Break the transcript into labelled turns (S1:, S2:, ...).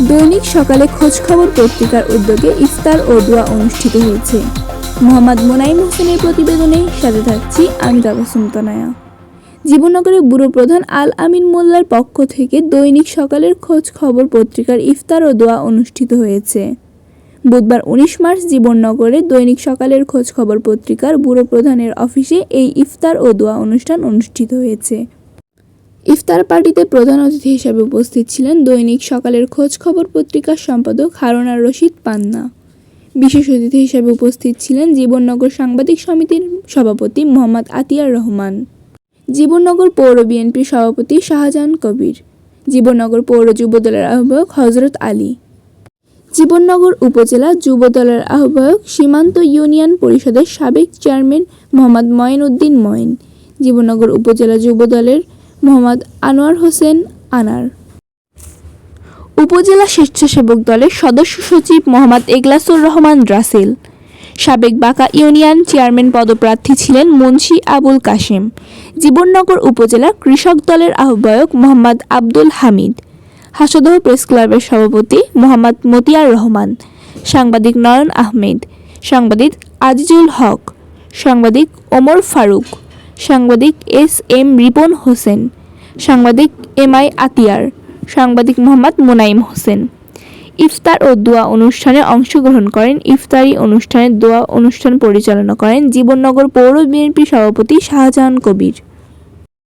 S1: দৈনিক সকালে খোঁজখবর পত্রিকার উদ্যোগে ইফতার ও দোয়া অনুষ্ঠিত হয়েছে। মোহাম্মদ মোনাইম হোসেনের প্রতিবেদনে সাথে থাকছি আমি তাবাসসুম তনয়া। জীবননগরের ব্যুরো প্রধান আল আমিন মোল্লার পক্ষ থেকে দৈনিক সকালের খোঁজ খবর পত্রিকার ইফতার ও দোয়া অনুষ্ঠিত হয়েছে। বুধবার ১৯ মার্চ জীবননগরে দৈনিক সকালের খোঁজ খবর পত্রিকার ব্যুরো প্রধানের অফিসে এই ইফতার ও দোয়া অনুষ্ঠান অনুষ্ঠিত হয়েছে। ইফতার পার্টিতে প্রধান অতিথি হিসেবে উপস্থিত ছিলেন দৈনিক সকালের খোঁজ খবর পত্রিকার সম্পাদক হারুন আর রশিদ পান্না। বিশেষ অতিথি হিসেবে উপস্থিত ছিলেন জীবননগর সাংবাদিক সমিতির সভাপতি মোহাম্মদ আতিয়ার রহমান, জীবননগর পৌর বিএনপির সভাপতি শাহজাহান কবির, জীবননগর পৌর যুবদলের আহ্বায়ক হজরত আলী, জীবননগর উপজেলা যুবদলের আহ্বায়ক সীমান্ত ইউনিয়ন পরিষদের সাবেক চেয়ারম্যান মোহাম্মদ মঈন উদ্দিন মঈন, জীবননগর উপজেলা যুবদলের মোহাম্মদ আনোয়ার হোসেন আনার, উপজেলা স্বেচ্ছাসেবক দলের সদস্য সচিব মোহাম্মদ এগলাসুর রহমান রাসেল, সাবেক বাঁকা ইউনিয়ন চেয়ারম্যান পদপ্রার্থী ছিলেন মুন্সি আবুল কাশেম, জীবননগর উপজেলা কৃষক দলের আহ্বায়ক মোহাম্মদ আব্দুল হামিদ, হাসদহ প্রেস ক্লাবের সভাপতি মোহাম্মদ মতিয়ার রহমান, সাংবাদিক নয়ন আহমেদ, সাংবাদিক আজিজুল হক, সাংবাদিক ওমর ফারুক, সাংবাদিক এস.এম. রিপন হোসেন, সাংবাদিক এম.আই. আতিয়ার, সাংবাদিক মোহাম্মদ মোনাইম হোসেন। ইফতার ও দোয়া অনুষ্ঠানে অংশগ্রহণ করেন। ইফতারি অনুষ্ঠানে দোয়া অনুষ্ঠান পরিচালনা করেন জীবননগর পৌর বিএনপি সভাপতি শাহজাহান কবির।